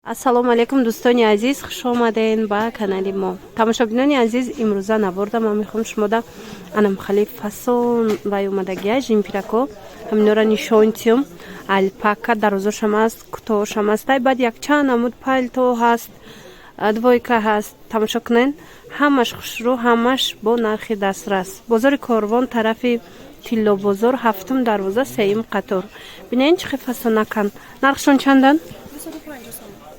Ассалому алейкум дӯстони азиз, хуш омаден ба канали мо. Тамошобинони азиз, имрӯза наварда ман мехоҳам шумода анамхали фасон вай омадагия жимпирако ҳаминора нишон тиём. Алпака дарозошам аст, кӯтоҳошам аст. Баъд якчанд намуд палто ҳаст, двойка ҳаст. Тамошо кунен, ҳамаш хушрӯ, ҳамаш бо нархи дастрас. Бозори Корвон тарафи Тилло бозор, ҳафтум дарвоза, сеюм қатор. Бинен чӣ фасонакан. Нархшон чандан?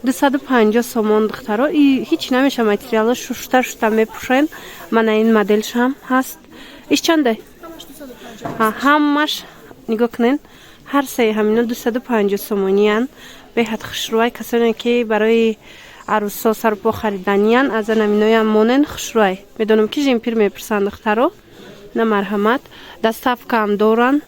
250 сомон духтаро. Ҳеч намеша материало шушта мепушен. Мана ин моделшам ҳаст. Иш чанде? Ҳамаш нигоҳ кунен. Ҳар се ҳамино 250 сомониян. Беҳад хушрӯай касоне ки барои арӯсо сарпо хариданиян аз анаминоям монен хушрӯай. Медонам ки жимпир мепурсан духтаро. На марҳамат. Доставкаам доран.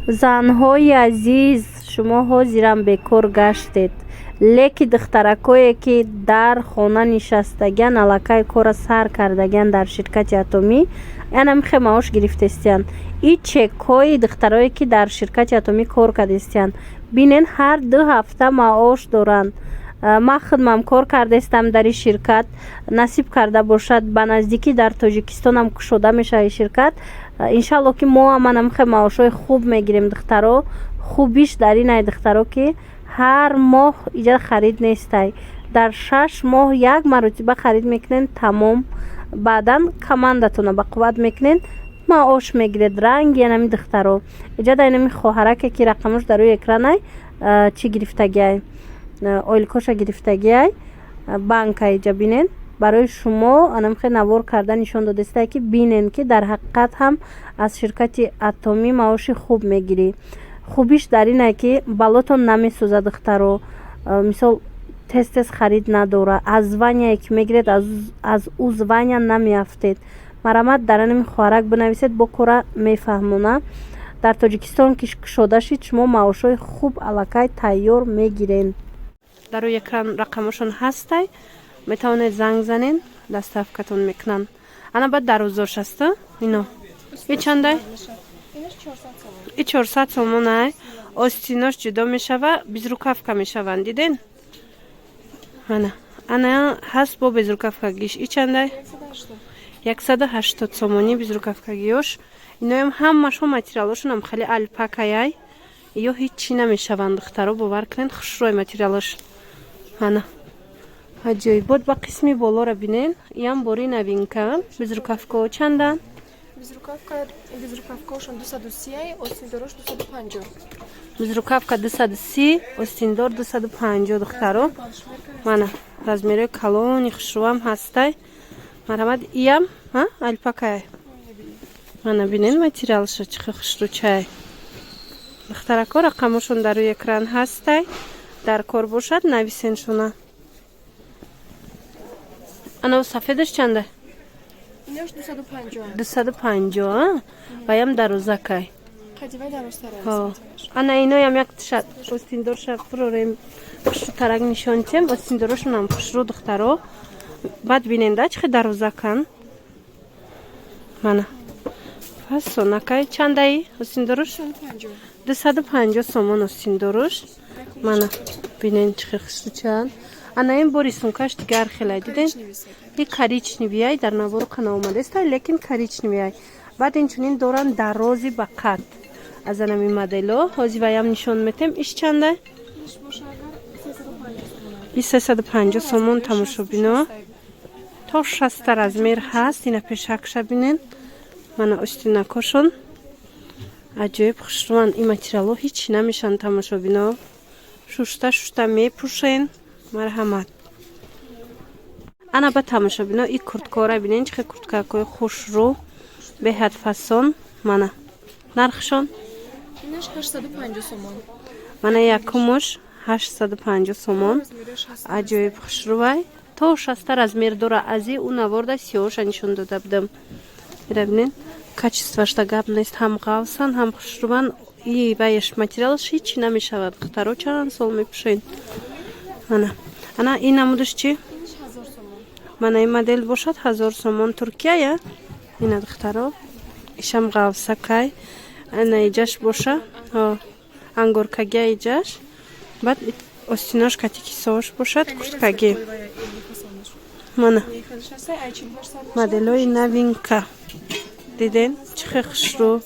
Занҳои азиз, шумо ҳозирам бекор гаштед. Леки духтаракое ки дар хона нишастаган аллакай кора сар кардаган дар ширкати Атомӣ янам хе маош гирифтестиян. И чекҳои духтарое ки дар ширкати Атомӣ кор кардестиян. Бинен ҳар 2 ҳафта маош доранд. Ман худмам кор кардестам дар ин ширкат. Насиб карда бошад ба наздикӣ дар Тоҷикистонам кушода мешавад ин ширкат. Иншалло ки мо ҳам анам хе маошҳои хуб мегирем духтаро. Хубиш дар ин ай духтаро ки ҳар моҳ иҷа харид нестай. Дар 6 моҳ як маротиба харид мекунен тамом. Баъдан командатона ба қувват мекунен, маош мегиред. Ранги янами духтаро. Иҷа дар инами хоҳараке ки рақамаш дар рӯи экранай чӣ гирифтагиай. Ойлкоша гирифтагиай. Банка иҷа бинен. Барои шумо анамхе навор карда нишон додестай ки бинен ки дар ҳақиқат ҳам аз ширкати Атомӣ маоши хуб мегирӣ. Хубиш дар ин ай ки балотон намесӯзад духтаро. Мисол тез харид надора. Аз звания ки мегиред аз ӯ звания намеафтед. Марамат дар анами хоҳарак бинависед, бо кора мефаҳмона. Дар Тоҷикистон ки кушода шид, шумо маошҳои хуб аллакай тайёр мегирен. Дар рӯи экран рақамашон ҳастай. Метавонед занг занен, доставкатон мекунан. Ана баъд дарозош аст ино. И чандай? И 400 сомон ай. Остинош ҷудо мешава, безрукавка мешаванд. Диден? Ана ҳаст бо безрукавкагиш. И чандай? 180 сомони безрукавкагиёш. Иноям ҳамашо материалошонам хали алпакаяй. Ё ҳеч чӣ намешаванд духтаро, бовар кунен, хушрӯй материалош. Ана аҷоибот. Ба қисми болора бинен. Иам бори новинка. Безрукавка чандан? Безрукавкаошон 230, остиндорош 250. Безрукавка 230, остиндор 250 духтаро. Мана размери калони хушрӯам ҳастай. Марҳамат. Иам алпакай. Мана бинен материалша чӣ хушрӯчай. Духтарако рақамошон дар рӯи экран ҳастай. Дар кор бошад нависен шуна. Ана сафедаш чанда? Инош 250. 250. Ваям дарозакай. Қадимай дарозтар. Ана иноям як тишад остиндорша фурорем хушрӯтарак нишонтем. Остиндорошонам хушрӯ духтаро. Баъд биненда чӣ дарозакан. Мана фасонакай чандаи остиндорош? 250 сомон остиндорош. Мана бинен чӣ хушрӯчан. Ана ин бори сумкаш дигар хелай. Диден? И коричневияй дар навор қана омадеста, лекин коричневияй. Баъд инчунин доран дарози ба қад. Аз анами модело ҳозир ваям нишон метем. Иш чанда? 350 сомон тамошобино. То 6 размер ҳаст. Ина пешакша бинен. Мана остинакошон. Аҷоиб хушрӯанд. Ин материало ҳеч намешан тамошобино. Шушта мепушен. Марҳамат. Ана ба тамошобино и курткора бинен чӣ курткакои хушрӯ беҳад фасон. Мана нархшон? Инош 850 сомон. Мана якумош 850 сомон. Аҷоиб хушрӯвай. То 6 размер дора. Ази ӯ наворда сиёҳоша нишон дода будам. Ира бинен качествашда гап нест. Ҳам ғавсан, ҳам хушрӯван. И ваяш материалш ҳеч намешавад. Духтаро чанд сол мепушен. Ана ин намудаш чӣ? Мана ин модел бошад 1000 сомон. Туркия. Ина духтаро. Ишам ғавсакай. Ана иҷаш боша. Ангоркагия иҷаш. Баъд остинош катики сош бошад, курткаги. Мана моделои новинка. Диден чихе хушрӯ.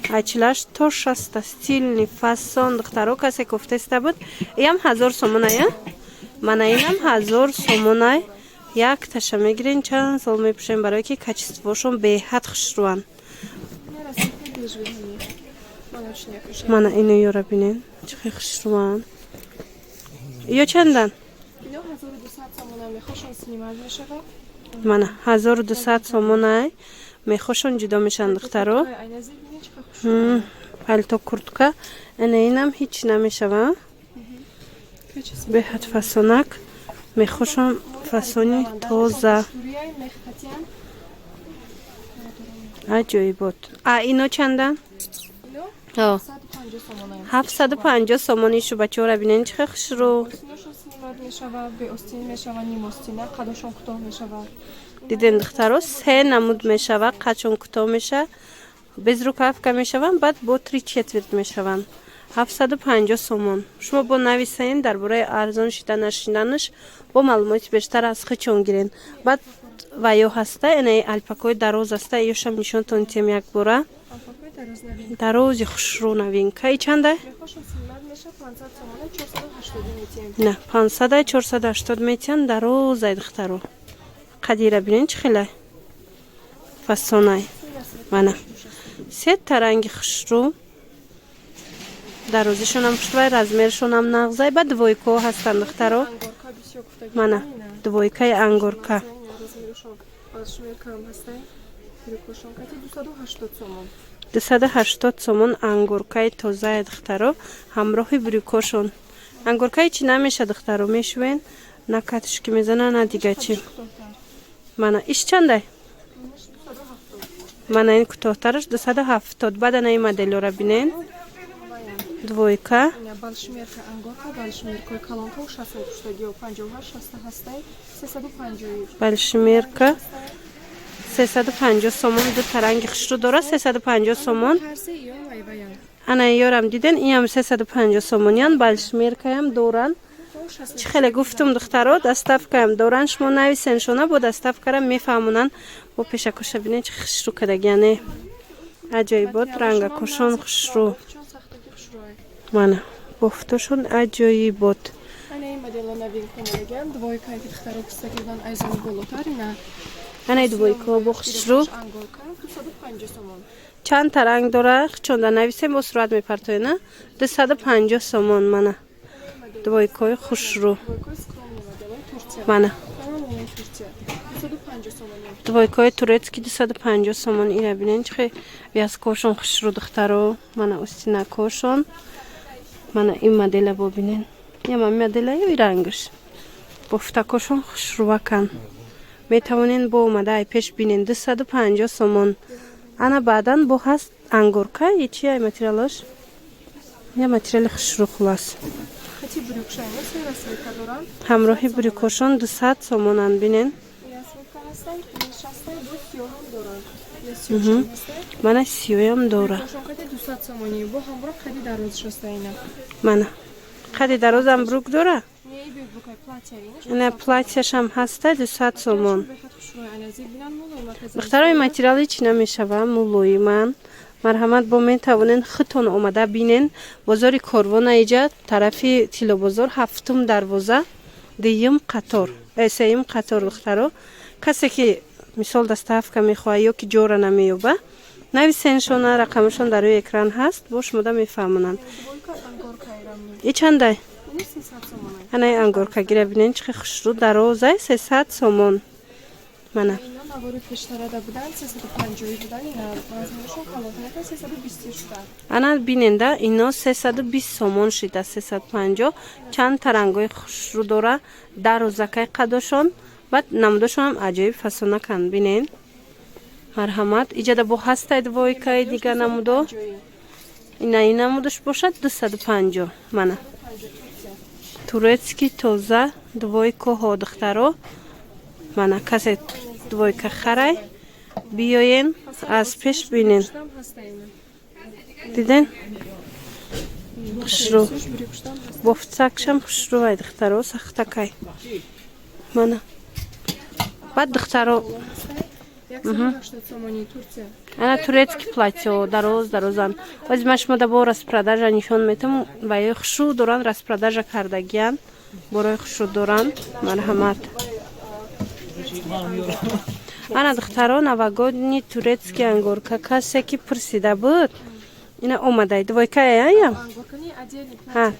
Айчилаш тош аста, стилни, фасон духтаро касе гуфтеста буд. Иам 1000 сомон ая. Мана инам 1000 сомон ай. Як таша мегирин, чанд сол мепӯшем, барое ки качествошон беҳад хушрӯан. Мана ино ёра бинен, чихе хушрӯан. Ё чандан? Мана 1200 сомон ай. Мехошон ҷудо мешанд духтаро. Палто куртка. Ана инам ҳеч намешава. Беҳад фасонак. Мехошон фасони тоза. Аҷоибот. Ино чандан? 750 сомони шу бачаҳора бинен чихе хушрӯ. Диден духтаро се намуд мешава, қачон кӯтоҳ меша, без рукавка мешаванд, баъд бо 3/4 мешаванд. 750 сомон. Шумо бо нависаен дар бораи арзон шиданаш бо маълумоти бештар аз хичон гирен. Баъд ваё ҳаста, энаи алпакои дароз аста, ёшам нишонтон дитем як бора. Дарози хушрӯ новинка. И чанда? На, 500 480 метиан дарозай духтаро. Қадира бинен чӣ хелай? Фасонай. Мана. Сетта ранги хушрӯ. Дарозишонам хушрӯ, размершонам нағзай, ба двойко ҳастанд духтаро. Мана, двойкаи ангорка. 280 сомон ангоркаи тозаи духтаро, ҳамроҳи брюкошон. Ангоркаи чӣ намеша духтаро, мешувен? На катушки мезана, на дигачи. Мана иш чандай? Мана ин кӯтоҳтараш 270. Баъд анаи моделора бинен. Двойка. Балшмерка 350 сомон. Ду таранги хушрӯ дора. 350 сомон. Ана ёрам диден, иам 350 сомониян. Балшмеркаям доран. Чӣ хеле гуфтум духтаро, даставкаям доран. Шумо нависен шона бо даставкара мефаҳмонанд. Бо пешакоша бинен чӣ хушрӯ кадагияне. Аҷоибот, рангакошон хушрӯ. Мана бофтошон аҷоибот. Анаи двойка бо хушрӯ. Чанд та ранг дора? Чонда нависем бо сурат мепартоена. 250 сомон. Мана двойкаи хушрӯ. Мана двойкаи турецки 250 сомон. Ира бинен чихе вязкошон хушрӯ духтаро. Мана устинакошон. Мана ин модела бо бинен. Яма модела ё рангаш. Бофтакошон хушрӯвакан. Метавонен бо омадаи пеш бинен 250 сомон. Ана баъдан бо ҳаст ангорка. И чи ай материалаш? Я материали хушрӯ хулас. ҳамроҳи брюкошон 200 сомонан бинен. Мана сиёям дора. Мана қади дарозам брук дора. Ана платьяшам ҳаста 200 сомон. духтарои материали чӣ намешава? Мулоиман. Марҳамат бо метавонен хитон омада бинен. Бозори Корвона иҷа тарафи Тилобозор 7-ум дарвоза 2-ум қатор. 3-ум қатор духтаро. Касе ки мисол даставка мехоҳад ё ки ҷора намеёба, нависеншона, рақамашон дар рӯи экран ҳаст, бо шумода мефаҳмонанд. И чандай? Анаи ангорка гира бинен чихе хушрӯ дарозай 300 сомон. Мана ана биненда ино 320 сомон шида. 350 чанд тарангои хушрӯ дора. Дарозакай қадошон. Баъд намудошонам аҷоиб фасонакан бинен. Марҳамат иҷада бо ҳастай двойкаи дига намудо. Инаи намудош бошад 250. Мана турецки тоза двойкаҳо духтаро. Мана касе двойка харай биёен аз пеш бинен. Диден? хушрӯ. брюкштан ҳаст. Бофтсакшам хушрӯ ай духтаро сахтакай. Мана. Баъд духтаро 180 сомонӣ Турсия. ана турецки платье дарозан. Озимаш мода бо распродажа нишон метам ва ё хушрӯ доран распродажа кардагиян. Борои хушрӯ доран. Марҳамат. Ана духтаро новогодний турецкий ангорка касе ки пурсида буд. Ина омадай. Двойка я? Ангоркани отдельный платье.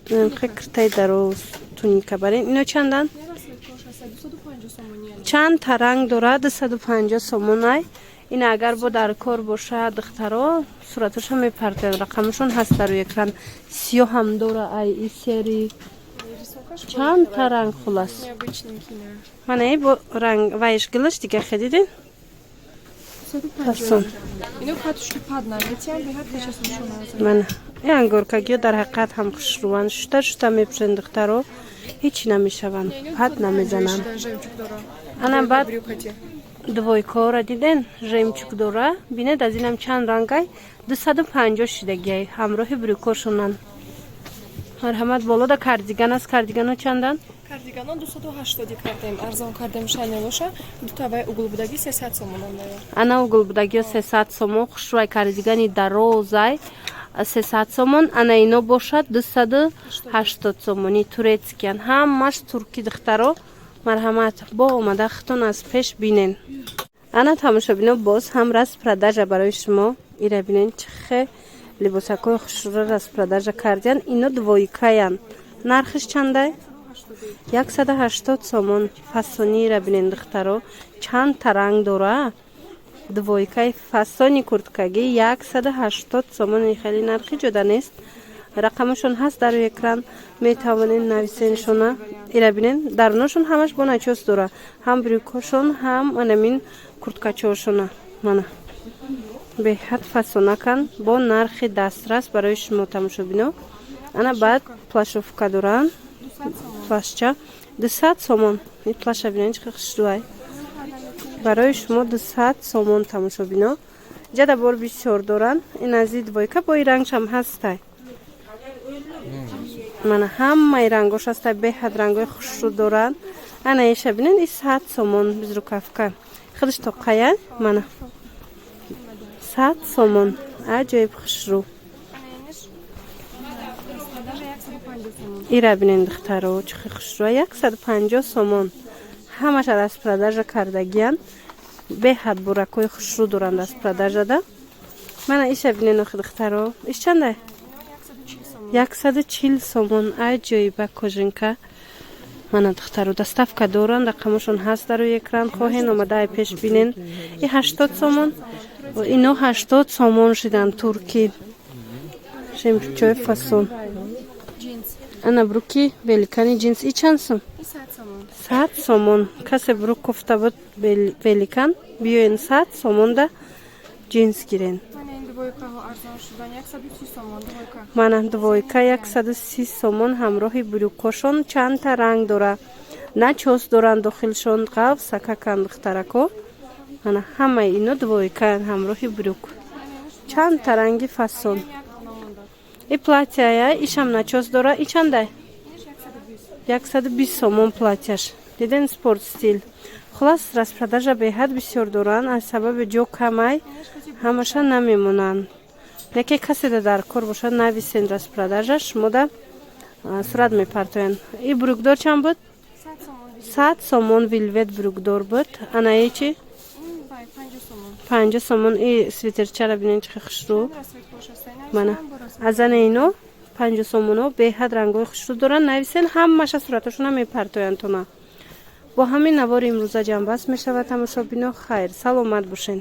Ха. Хекртай дароз туника барин. Ино чандан? Нерасли коша 250 сомонӣ. Чанд та ранг дорад 250 сомон ай. Ин агар бо дар кор бошад духтаро сураташа мепартояд. Рақамашон ҳаст дар экран. Сиё ҳам дора ай и сери. Чанд та ранг хулас. Необычненький, да. Мана и бо ранг вайш гилаш дига хедидин? 250. Ино катушки падна. Ветян беҳад качасмушон азад. Мана. И ангоркагиё дар ҳақиқат ҳам хушрӯан. Шута мепӯшен духтаро. Ҳеҷ намешаванд. Пад намезананд. Жемчуг дора. Ана баъд Брюкати. двойкора диден жемчуг дора. Бинед аз инам чанд рангай 250 шидагиай. Ҳамроҳи брюкошонанд. Марҳамат болода кардиган аст. Кардигано чандан? Кардиганон 280 кардем. Арзон кардем шайнелоша. Дутавай угл будаги 300 сомонам дая. Ана угл будагиё 300 сомон. Хушрӯай кардигани дарозай 300 сомон. Ана ино бошад 280 сомони турецкиян. Ҳамаш турки духтаро. Марҳамат бо омада хитон аз пеш бинен. Ана тамошобино боз ҳам распродажа барои шумо. Ира бинен чихе либосакои хушрӯ распродажа кардиян. Ино двойкаян. Нархиш чандай? 180 сомон. Фасони ира бинен духтаро. Чанд та ранг дора? Двойкаи фасони курткаги 180 сомон. Хеле нархи ҷода нест. Рақамашон ҳаст дар экран. Метавонед нависеншона. Ира бинен дарунашон ҳамаш бо начос дора. Ҳам брюкошон, ҳам анамин курткачошона. Мана. Беҳад фасонакан бо нархи дастрас барои шумо тамошобино. Ана баъд плашовка доран. Плашча 200 сомон. И плаша бинен чӣ хушрӯай. Барои шумо 200 сомон тамошобино. Ҷада бор бисёр доран. Ин аз ин двойка бо ин рангшам ҳастай. Мана ҳамаи рангош ҳастай. Беҳад рангои хушрӯ доран. Ана иша бинен и 100 сомон безрукавка. Худаш тоқая? Мана 100 сомон. Аҷоиб хушрӯ. Ира бинен духтаро чихи хушрӯ 150 сомон. Ҳамаша распродажа кардагиян. Беҳад буракои хушрӯ доранд распродажада. Мана иша бинен охи духтаро. Иш чандай? 140 сомон. Аҷоиба кожинка. Мана духтаро доставка доранд. Рақамашон ҳаст дар экран. Хоҳен омада ай пеш бинен. И 80 сомон. Ино 80 сомон шидан турки. Жемчугои фасон. Ана бруки великани джинс и чанд сом? 100 сомон. Касе брук кофта буд великан. Биёен 100 сомонда джинс гирен. Мана двойка 130 сомон ҳамроҳи брюкошон. Чанд та ранг дора. Начос доран дохилшон ғав сакакан духтарако. Мана ҳамаи ино двойкаян ҳамроҳи брюк. Чанд та ранги фасон. И платья ишам начос дора. И чандай? 120 сомон платьяш. Диден спорт стил. Хулас распродажа беҳад бисёр доран. Аз сабаби ҷо камай ҳамаша намемонанд. Яке каседа дар кор бошад нависен распродажа шумода сурат мепартоянд. И брюкдор чанд буд? 100 сомон вилвет брюкдор буд. Ана и чи? 50 сомон. И свитерчара бинен чихи хушрӯ. Мана азана ино 50 сомоно беҳад рангои хушрӯ доранд. Нависен ҳамаша сураташона мепартоянд тона. Бо ҳамин навори имрӯза ҷамъбаст мешавад тамошобино. Хайр, саломат бошед.